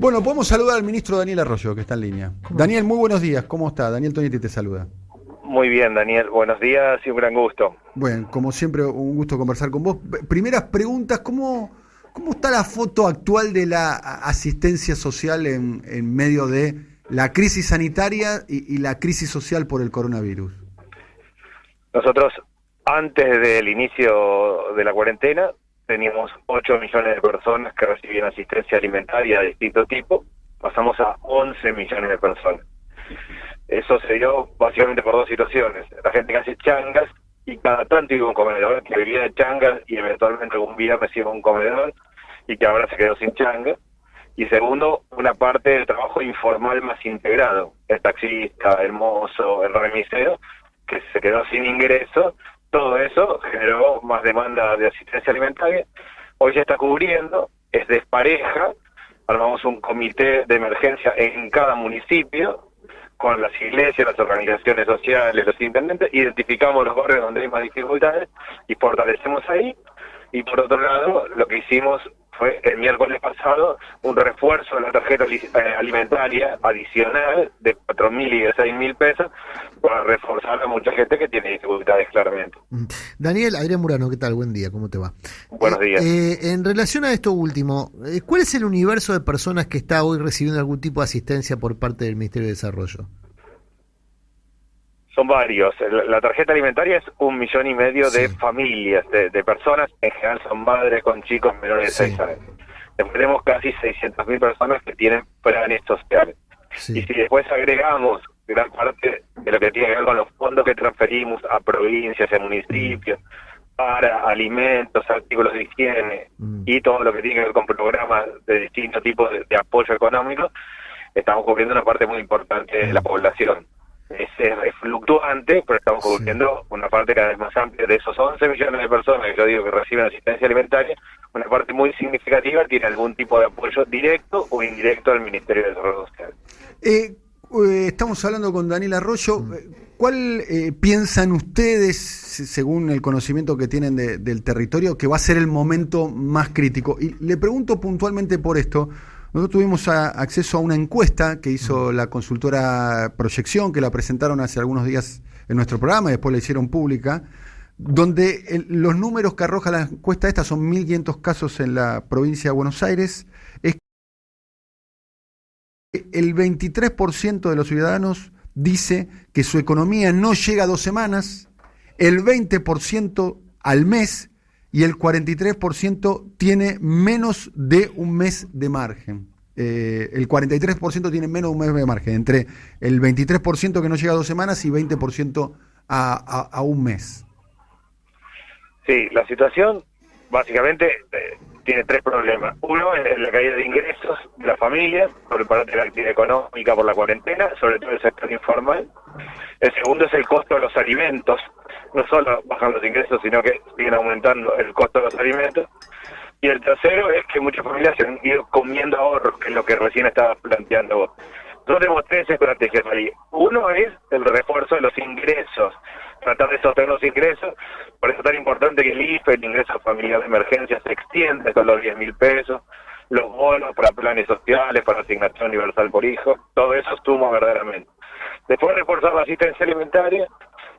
Bueno, podemos saludar al ministro Daniel Arroyo, que está en línea. Daniel, muy buenos días. ¿Cómo está? Daniel Tonietti te saluda. Muy bien, Daniel. Buenos días y un gran gusto. Bueno, como siempre, un gusto conversar con vos. Primeras preguntas, ¿cómo está la foto actual de la asistencia social en medio de la crisis sanitaria y la crisis social por el coronavirus? Nosotros, antes del inicio de la cuarentena, teníamos 8 millones de personas que recibían asistencia alimentaria de distinto tipo. Pasamos a 11 millones de personas. Eso se dio básicamente por dos situaciones. La gente que hace changas y cada tanto iba a un comedor, que vivía de changas y eventualmente algún viernes iba a un comedor y que ahora se quedó sin changa. Y segundo, una parte del trabajo informal más integrado. El taxista, el mozo, el remisero, que se quedó sin ingreso. Todo eso generó más demanda de asistencia alimentaria. Hoy se está cubriendo, es despareja. Armamos un comité de emergencia en cada municipio, con las iglesias, las organizaciones sociales, los intendentes, identificamos los barrios donde hay más dificultades y fortalecemos ahí. Y por otro lado, lo que hicimos fue el miércoles pasado un refuerzo de la tarjeta alimentaria adicional de 4.000 y de 6.000 pesos para reforzar a mucha gente que tiene dificultades claramente. Daniel, Adrián Murano, ¿qué tal? Buen día, ¿cómo te va? Buenos días. En relación a esto último, ¿cuál es el universo de personas que está hoy recibiendo algún tipo de asistencia por parte del Ministerio de Desarrollo? Son varios. La tarjeta alimentaria es 1,5 millones de familias, de personas, en general son madres con chicos menores de 6 años. Después tenemos casi 600.000 personas que tienen planes sociales. Sí. Y si después agregamos gran parte de lo que tiene que ver con los fondos que transferimos a provincias y municipios para alimentos, artículos de higiene y todo lo que tiene que ver con programas de distintos tipos de apoyo económico, estamos cubriendo una parte muy importante de la población. Es fluctuante, pero estamos cubriendo una parte cada vez más amplia de esos 11 millones de personas que yo digo que reciben asistencia alimentaria. Una parte muy significativa tiene algún tipo de apoyo directo o indirecto del Ministerio de Desarrollo Social. Estamos hablando con Daniel Arroyo. ¿Cuál piensan ustedes, según el conocimiento que tienen del territorio, que va a ser el momento más crítico? Y le pregunto puntualmente por esto. Nosotros tuvimos acceso a una encuesta que hizo la consultora Proyección, que la presentaron hace algunos días en nuestro programa y después la hicieron pública, donde los números que arroja la encuesta esta son 1.500 casos en la provincia de Buenos Aires. Es que el 23% de los ciudadanos dice que su economía no llega a 2 semanas, el 20% al mes, y el 43% tiene menos de un mes de margen. El 43% tiene menos de un mes de margen, entre el 23% que no llega a 2 semanas y 20% a un mes. Sí, la situación básicamente tiene 3 problemas. Uno es la caída de ingresos de las familias, por parte de la actividad económica por la cuarentena, sobre todo el sector informal. El segundo es el costo de los alimentos. No solo bajan los ingresos, sino que siguen aumentando el costo de los alimentos. Y el tercero es que muchas familias se han ido comiendo ahorros, que es lo que recién estabas planteando vos. Nosotros tenemos 3 estrategias ahí. Uno es el refuerzo de los ingresos, tratar de sostener los ingresos. Por eso es tan importante que el IFE, el ingreso familiar de emergencia, se extienda con los 10.000 pesos, los bonos para planes sociales, para asignación universal por hijo, todo eso suma verdaderamente. Después reforzar la asistencia alimentaria.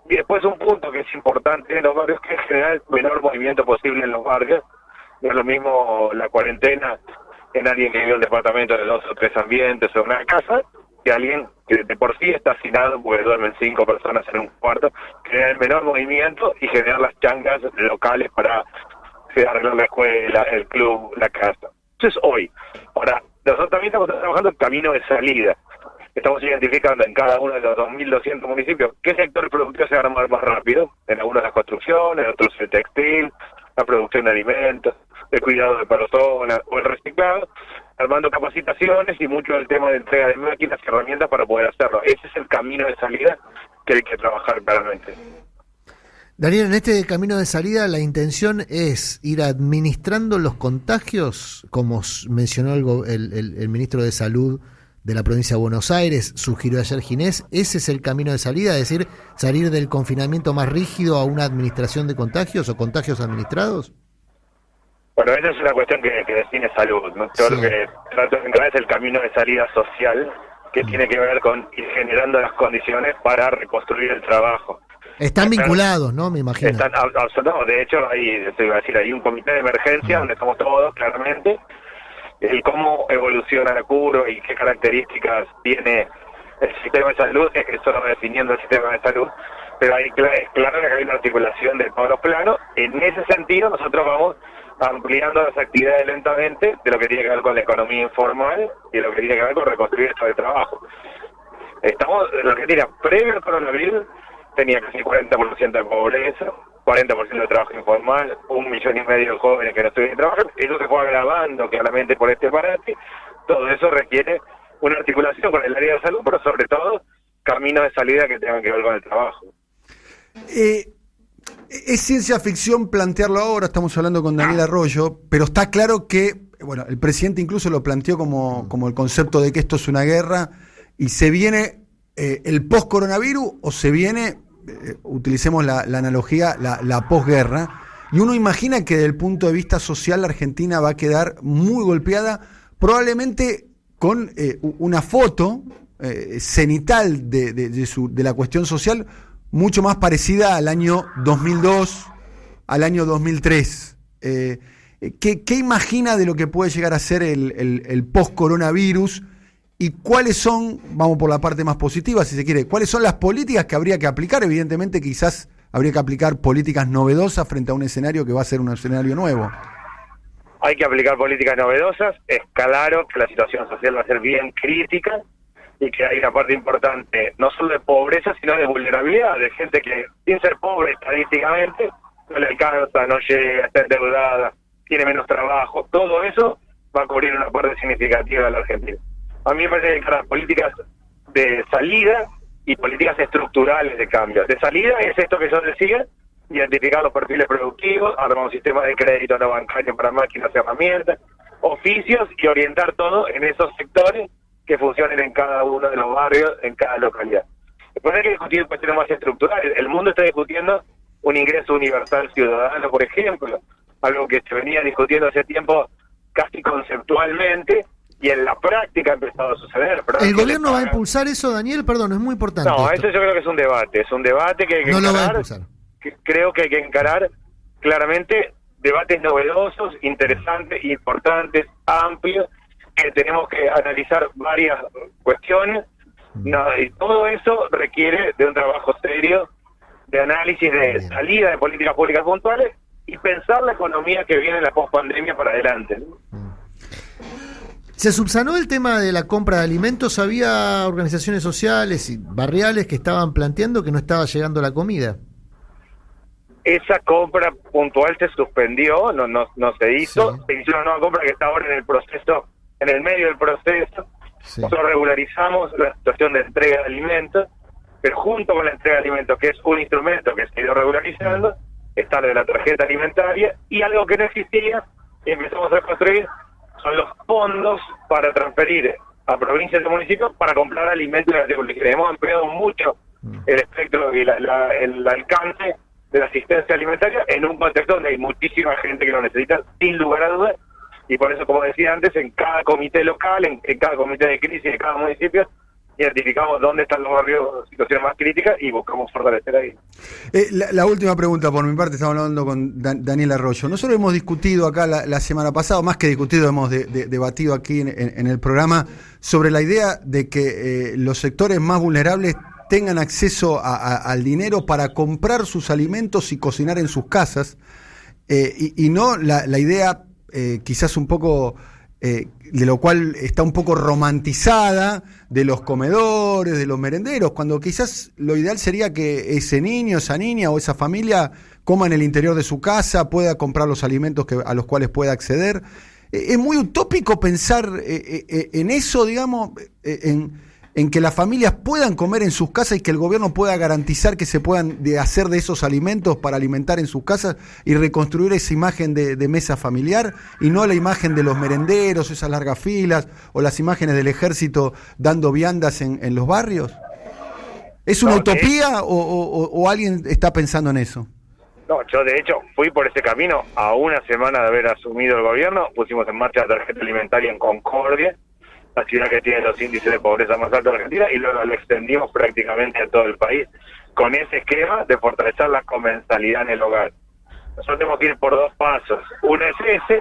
Y después un punto que es importante en los barrios, que es generar el menor movimiento posible en los barrios. No es lo mismo la cuarentena en alguien que vive en un departamento de 2 o 3 ambientes o una casa, que alguien que de por sí está hacinado porque duermen 5 personas en un cuarto. Generar el menor movimiento y generar las changas locales para arreglar la escuela, el club, la casa. Eso es hoy. Ahora, nosotros también estamos trabajando el camino de salida. Estamos identificando en cada uno de los 2.200 municipios qué sectores productivos se van a mover más rápido. En algunos las construcciones, en otros el textil, la producción de alimentos, el cuidado de personas o el reciclado, armando capacitaciones y mucho del tema de entrega de máquinas y herramientas para poder hacerlo. Ese es el camino de salida que hay que trabajar claramente. Daniel, en este camino de salida la intención es ir administrando los contagios, como mencionó el ministro de Salud de la provincia de Buenos Aires, sugirió ayer Ginés. ¿Ese es el camino de salida? Es decir, salir del confinamiento más rígido a una administración de contagios o contagios administrados. Bueno, esa es una cuestión que define salud, ¿no? Yo lo que trato de encarar es el camino de salida social, que tiene que ver con ir generando las condiciones para reconstruir el trabajo. Están vinculados, ¿no? Me imagino. No, de hecho, hay un comité de emergencia donde estamos todos, claramente, el cómo evoluciona la curva y qué características tiene el sistema de salud, es que eso lo va definiendo el sistema de salud, pero es claro que hay una articulación de todos los planos. En ese sentido, nosotros vamos ampliando las actividades lentamente de lo que tiene que ver con la economía informal y lo que tiene que ver con reconstruir esto de trabajo. La Argentina, previo al coronavirus, tenía casi 40% de pobreza, 40% de trabajo informal, 1,5 millones de jóvenes que no estuvieron trabajando. Eso se fue agravando claramente por este parate. Todo eso requiere una articulación con el área de salud, pero sobre todo caminos de salida que tengan que ver con el trabajo. Es ciencia ficción plantearlo ahora, estamos hablando con Daniel Arroyo, pero está claro que, bueno, el presidente incluso lo planteó como el concepto de que esto es una guerra, y se viene el post-coronavirus o se viene, utilicemos la analogía, la posguerra, y uno imagina que desde el punto de vista social la Argentina va a quedar muy golpeada, probablemente con una foto cenital de la cuestión social mucho más parecida al año 2002, al año 2003. ¿Qué imagina de lo que puede llegar a ser el post-coronavirus? ¿Y cuáles son, vamos por la parte más positiva si se quiere, cuáles son las políticas que habría que aplicar? Evidentemente quizás habría que aplicar políticas novedosas frente a un escenario que va a ser un escenario nuevo. Hay que aplicar políticas novedosas. Es claro que la situación social va a ser bien crítica y que hay una parte importante, no solo de pobreza, sino de vulnerabilidad, de gente que, sin ser pobre estadísticamente, no le alcanza, no llega, está endeudada, tiene menos trabajo. Todo eso va a cubrir una parte significativa de la Argentina. A mí me parece que las políticas de salida y políticas estructurales de cambio. De salida es esto que yo decía, identificar los perfiles productivos, armar un sistema de crédito no bancario para máquinas y herramientas, oficios, y orientar todo en esos sectores que funcionen en cada uno de los barrios, en cada localidad. Después hay que discutir cuestiones más estructurales. El mundo está discutiendo un ingreso universal ciudadano, por ejemplo, algo que se venía discutiendo hace tiempo casi conceptualmente, y en la práctica ha empezado a suceder. ¿El gobierno va a impulsar eso, Daniel? Perdón, es muy importante. No, eso yo creo que es un debate que hay que no encarar. Lo va a impulsar. Creo que hay que encarar claramente debates novedosos, interesantes, importantes, amplios, que tenemos que analizar varias cuestiones. Y todo eso requiere de un trabajo serio, de análisis, de salida de políticas públicas puntuales y pensar la economía que viene en la pospandemia para adelante, ¿no? Se subsanó el tema de la compra de alimentos. Había organizaciones sociales y barriales que estaban planteando que no estaba llegando la comida. Esa compra puntual se suspendió, no se hizo. Sí. Se hizo una nueva compra que está ahora en el proceso, en el medio del proceso. Sí. Nosotros regularizamos la situación de entrega de alimentos, pero junto con la entrega de alimentos, que es un instrumento que se ha ido regularizando, está lo de la tarjeta alimentaria, y algo que no existía y empezamos a construir son los fondos para transferir a provincias y municipios para comprar alimentos y artículos. Hemos ampliado mucho el espectro y el alcance de la asistencia alimentaria en un contexto donde hay muchísima gente que lo necesita, sin lugar a dudas, y por eso, como decía antes, en cada comité local, en cada comité de crisis de cada municipio, identificamos dónde están los barrios, situaciones más críticas, y buscamos fortalecer ahí. La última pregunta por mi parte, estamos hablando con Daniel Arroyo. Nosotros hemos discutido acá la semana pasada, más que discutido, hemos debatido aquí en el programa sobre la idea de que los sectores más vulnerables tengan acceso al dinero para comprar sus alimentos y cocinar en sus casas, y no la idea quizás un poco... de lo cual está un poco romantizada, de los comedores, de los merenderos, cuando quizás lo ideal sería que ese niño, esa niña o esa familia coma en el interior de su casa, pueda comprar los alimentos a los cuales pueda acceder. Es muy utópico pensar en eso, digamos, en que las familias puedan comer en sus casas y que el gobierno pueda garantizar que se puedan hacer de esos alimentos para alimentar en sus casas y reconstruir esa imagen de mesa familiar, y no la imagen de los merenderos, esas largas filas, o las imágenes del ejército dando viandas en los barrios. ¿Es una utopía o alguien está pensando en eso? No, yo de hecho fui por ese camino a una semana de haber asumido el gobierno, pusimos en marcha la tarjeta alimentaria en Concordia, la ciudad que tiene los índices de pobreza más altos de Argentina, y luego lo extendimos prácticamente a todo el país, con ese esquema de fortalecer la comensalidad en el hogar. Nosotros tenemos que ir por dos pasos, uno es ese,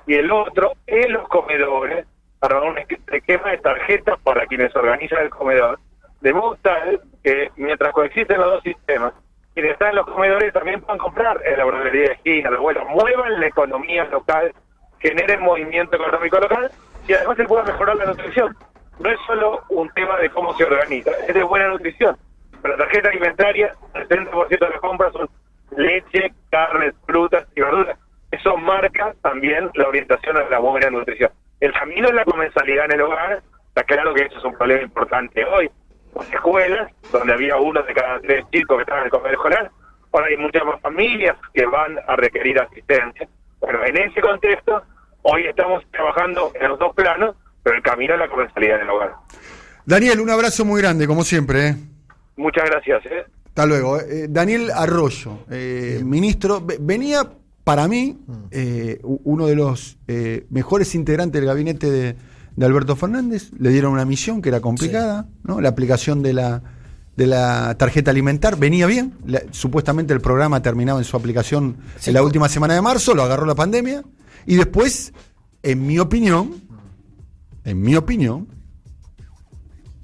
y el otro en los comedores, para un esquema de tarjetas para quienes organizan el comedor, de modo tal que mientras coexisten los dos sistemas, quienes están en los comedores también puedan comprar en la verdulería de esquina, de vuelta, muevan la economía local, generen movimiento económico local y además se pueda mejorar la nutrición. No es solo un tema de cómo se organiza, es de buena nutrición. Pero la tarjeta alimentaria, el 70% de las compras son leche, carnes, frutas y verduras. Eso marca también la orientación a la buena nutrición. El camino es la comensalidad en el hogar. Está claro que eso es un problema importante hoy. Las escuelas, donde había 1 de cada 3 chicos que estaban en el comedor escolar, ahora hay muchas más familias que van a requerir asistencia. Bueno, en ese contexto, hoy estamos trabajando en los dos planos, pero el camino es la comensalidad en el hogar. Daniel, un abrazo muy grande, como siempre. Muchas gracias. Hasta luego. Daniel Arroyo, ministro, venía para mí uno de los mejores integrantes del gabinete de Alberto Fernández. Le dieron una misión que era complicada, sí, ¿no? La aplicación de la tarjeta alimentar venía bien. Supuestamente el programa terminaba en su aplicación en la última semana de marzo, lo agarró la pandemia y después, en mi opinión,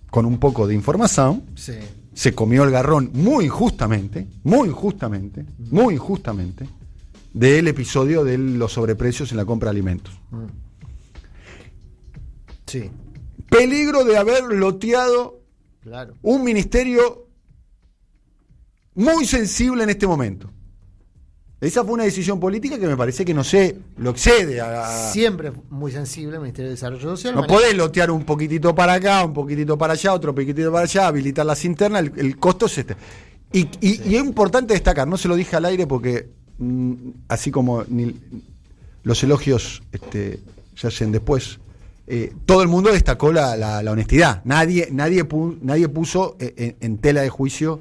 con un poco de información, sí, se comió el garrón muy injustamente, del episodio de los sobreprecios en la compra de alimentos. Sí. Peligro de haber loteado, claro, un ministerio muy sensible en este momento. Esa fue una decisión política que me parece que lo excede siempre muy sensible el Ministerio de Desarrollo Social. No podés lotear un poquitito para acá, un poquitito para allá, otro poquitito para allá, habilitar las internas, el costo es este. Y es importante destacar, no se lo dije al aire porque así como los elogios se hacen después, todo el mundo destacó la honestidad. Nadie puso en tela de juicio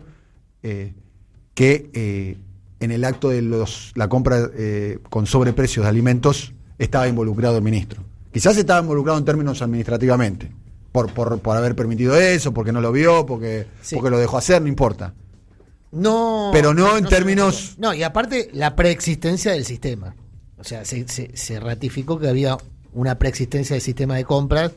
que en el acto de la compra con sobreprecios de alimentos estaba involucrado el ministro. Quizás estaba involucrado en términos administrativamente, por haber permitido eso, porque no lo vio, porque lo dejó hacer, no importa. No, pero no en términos... No, y aparte la preexistencia del sistema. O sea, se ratificó que había una preexistencia del sistema de compras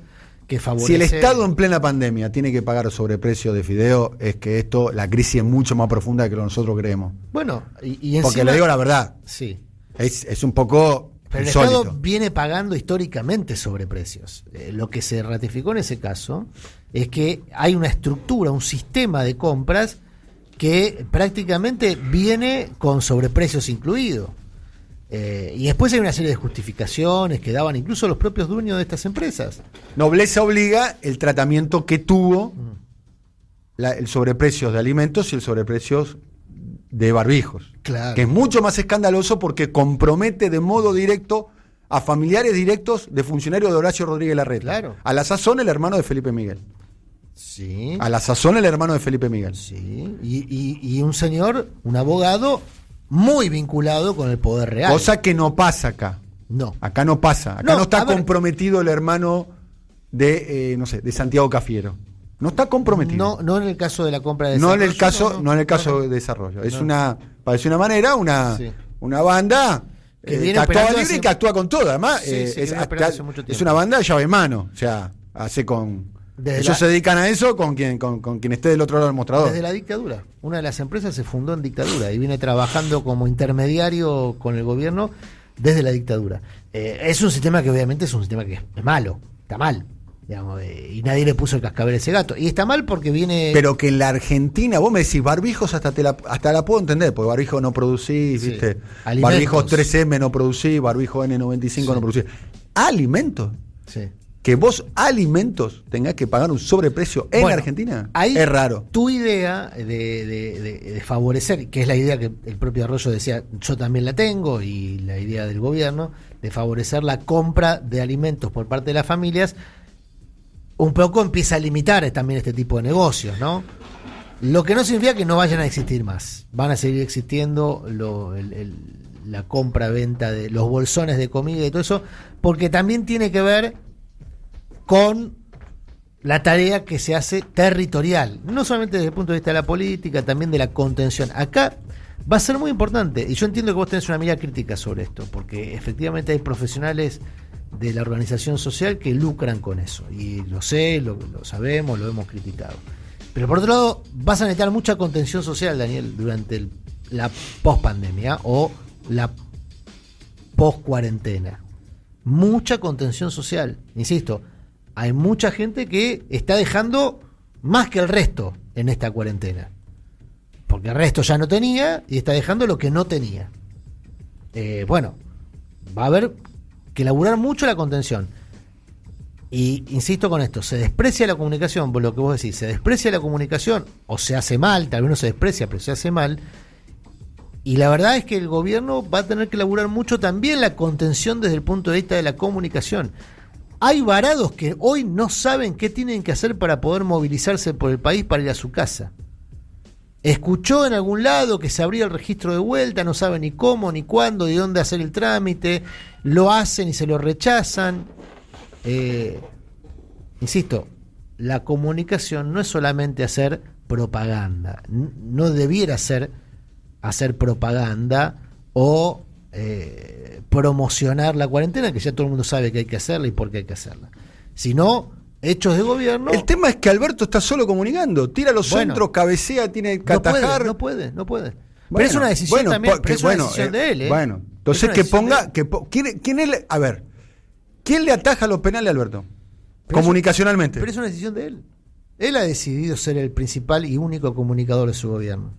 que favorece... Si el Estado en plena pandemia tiene que pagar sobreprecio de fideo, es que la crisis es mucho más profunda de lo que nosotros creemos. Bueno, y encima... Porque le digo la verdad, sí, es un poco pero el insólito. Estado viene pagando históricamente sobreprecios. Lo que se ratificó en ese caso es que hay una estructura, un sistema de compras que prácticamente viene con sobreprecios incluidos. Y después hay una serie de justificaciones que daban incluso los propios dueños de estas empresas. Nobleza obliga el tratamiento que tuvo el sobreprecio de alimentos y el sobreprecio de barbijos. Claro. Que es mucho más escandaloso porque compromete de modo directo a familiares directos de funcionarios de Horacio Rodríguez Larreta. Claro. A la sazón el hermano de Felipe Miguel. Sí. A la sazón el hermano de Felipe Miguel. Sí. Y un señor, un abogado muy vinculado con el poder real. Cosa que no pasa acá. No. Acá no pasa. Acá no está comprometido el hermano de Santiago Cafiero. No está comprometido. No en el caso de la compra de desarrollo. No en el caso de desarrollo. Es parece una manera, una banda que actúa libre y que actúa con todo. Además, es una banda de llave en mano. O sea, hace con... Ellos se dedican a eso con quien esté del otro lado del mostrador. Desde la dictadura. Una de las empresas se fundó en dictadura y viene trabajando como intermediario con el gobierno desde la dictadura. Es un sistema que obviamente es un sistema que es malo, está mal, digamos, y nadie le puso el cascabel a ese gato. Y está mal porque viene... Pero que en la Argentina, vos me decís, barbijos hasta la puedo entender, porque barbijo no producís, sí, ¿viste? Alimentos. Barbijos 3M no producís, barbijo N95 no producís. Alimentos. Sí. Que vos alimentos tengas que pagar un sobreprecio en Argentina, es raro. Tu idea de favorecer, que es la idea que el propio Arroyo decía, yo también la tengo, y la idea del gobierno, de favorecer la compra de alimentos por parte de las familias, un poco empieza a limitar también este tipo de negocios, ¿no? Lo que no significa que no vayan a existir más. Van a seguir existiendo la compra-venta de los bolsones de comida y todo eso, porque también tiene que ver con la tarea que se hace territorial, no solamente desde el punto de vista de la política, también de la contención. Acá va a ser muy importante, y yo entiendo que vos tenés una mirada crítica sobre esto, porque efectivamente hay profesionales de la organización social que lucran con eso, y lo sé, lo sabemos, lo hemos criticado. Pero por otro lado, vas a necesitar mucha contención social, Daniel, durante la post-pandemia o la post-cuarentena. Mucha contención social, insisto. Hay mucha gente que está dejando más que el resto en esta cuarentena. Porque el resto ya no tenía y está dejando lo que no tenía. Bueno, va a haber que laburar mucho la contención. Y insisto con esto, se desprecia la comunicación, por lo que vos decís, se desprecia la comunicación, o se hace mal, tal vez no se desprecia, pero se hace mal. Y la verdad es que el gobierno va a tener que laburar mucho también la contención desde el punto de vista de la comunicación. Hay varados que hoy no saben qué tienen que hacer para poder movilizarse por el país para ir a su casa. Escuchó en algún lado que se abría el registro de vuelta, no sabe ni cómo, ni cuándo, ni dónde hacer el trámite, lo hacen y se lo rechazan. Insisto, la comunicación no es solamente hacer propaganda, no debiera ser hacer propaganda o promocionar la cuarentena, que ya todo el mundo sabe que hay que hacerla y por qué hay que hacerla, sino hechos de gobierno. El tema es que Alberto está solo comunicando, tira los centros, cabecea, tiene que atajar. No puede. Bueno, pero es una decisión también, pero es una decisión de él. Bueno, entonces que ponga, ¿quién es? A ver, ¿quién le ataja los penales a Alberto? Pero comunicacionalmente. Pero es una decisión de él. Él ha decidido ser el principal y único comunicador de su gobierno.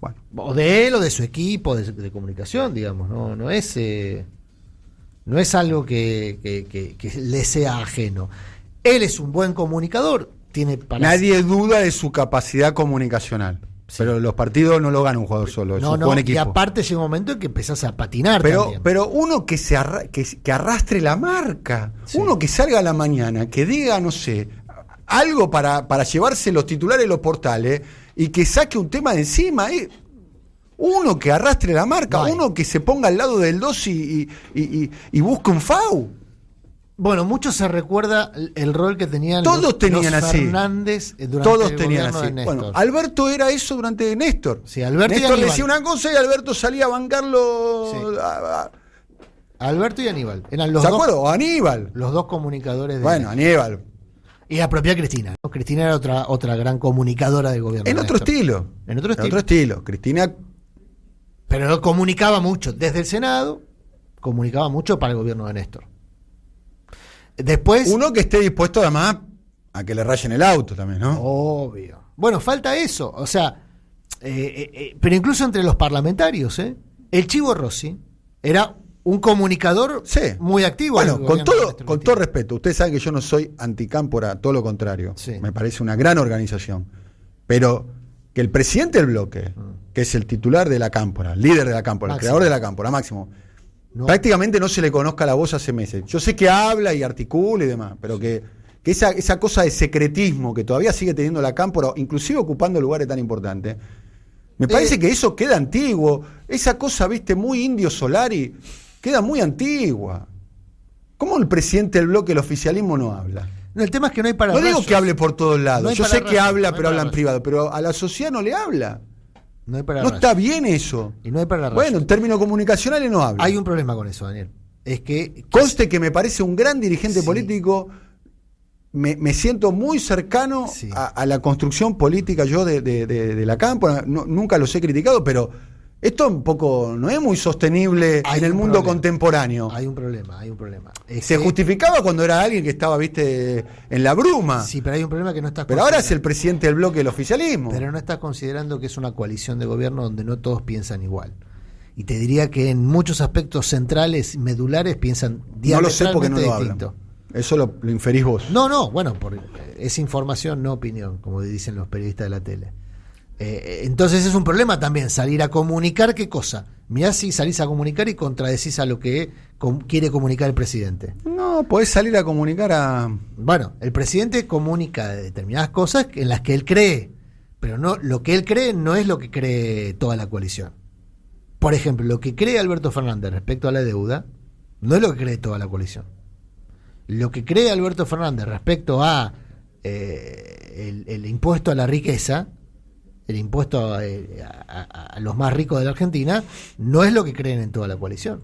Bueno. O de él o de su equipo de comunicación, digamos. No es algo que le sea ajeno. Él es un buen comunicador. Nadie duda de su capacidad comunicacional. Sí. Pero los partidos no lo gana un jugador solo, es un buen equipo. Y aparte llega un momento en que empezás a patinar también. Pero uno que arrastre la marca, sí. Uno que salga a la mañana, que diga, no sé, algo para llevarse los titulares de los portales y que saque un tema de encima. Uno que arrastre la marca, uno que se ponga al lado del 2 y busque un FAU. Bueno, mucho se recuerda el rol que tenían los Fernández durante Todos tenían así. Bueno, Alberto era eso durante Néstor. Sí, Alberto Néstor le decía una cosa y Alberto salía a bancarlo. Sí. Alberto y Aníbal. Eran los ¿Se dos. acuerdan? O Aníbal. Los dos comunicadores de. Bueno, Aníbal. Y la propia Cristina, ¿no? Cristina era otra gran comunicadora del gobierno. En otro estilo. En otro estilo. Cristina. Pero comunicaba mucho. Desde el Senado, comunicaba mucho para el gobierno de Néstor. Después. Uno que esté dispuesto además a que le rayen el auto también, ¿no? Obvio. Bueno, falta eso. O sea, pero incluso entre los parlamentarios, el Chivo Rossi era un comunicador muy activo. Bueno, con todo respeto, ustedes saben que yo no soy anticámpora, todo lo contrario. Sí. Me parece una gran organización. Pero que el presidente del bloque, que es el titular de la cámpora, líder de la cámpora, el creador de la cámpora, Máximo, prácticamente no se le conozca la voz hace meses. Yo sé que habla y articula y demás, pero que esa cosa de secretismo que todavía sigue teniendo la cámpora, inclusive ocupando lugares tan importantes, me parece que eso queda antiguo. Esa cosa, viste, muy Indio Solari, queda muy antigua. ¿Cómo el presidente del bloque, el oficialismo, no habla? No, el tema es que no hay para No digo que hable por todos lados. Yo sé que habla, pero habla en privado. rayos. Pero a la sociedad no le habla. No hay para No está bien eso. Y no hay para Bueno, en términos comunicacionales no habla. Hay un problema con eso, Daniel. Es que conste que me parece un gran dirigente político. Me siento muy cercano a la construcción política yo de la cámpora. Nunca los he criticado, pero esto un poco no es muy sostenible en el mundo contemporáneo. Hay un problema. Se justificaba cuando era alguien que estaba, viste, en la bruma. Sí, pero hay un problema que no estás. Pero ahora es el presidente del bloque del oficialismo. Pero no estás considerando que es una coalición de gobierno donde no todos piensan igual. Y te diría que en muchos aspectos centrales, medulares, piensan diametralmente no lo sé porque no lo distinto. Hablan. Eso lo inferís vos. No, bueno, es información, no opinión, como dicen los periodistas de la tele. Entonces es un problema también salir a comunicar qué cosa. Mirá si salís a comunicar y contradecís a lo que quiere comunicar el presidente. No, podés salir a comunicar a... Bueno, el presidente comunica determinadas cosas en las que él cree, pero no, lo que él cree no es lo que cree toda la coalición. Por ejemplo, lo que cree Alberto Fernández respecto a la deuda no es lo que cree toda la coalición. Lo que cree Alberto Fernández respecto a el impuesto a la riqueza, el impuesto a los más ricos de la Argentina, no es lo que creen en toda la coalición.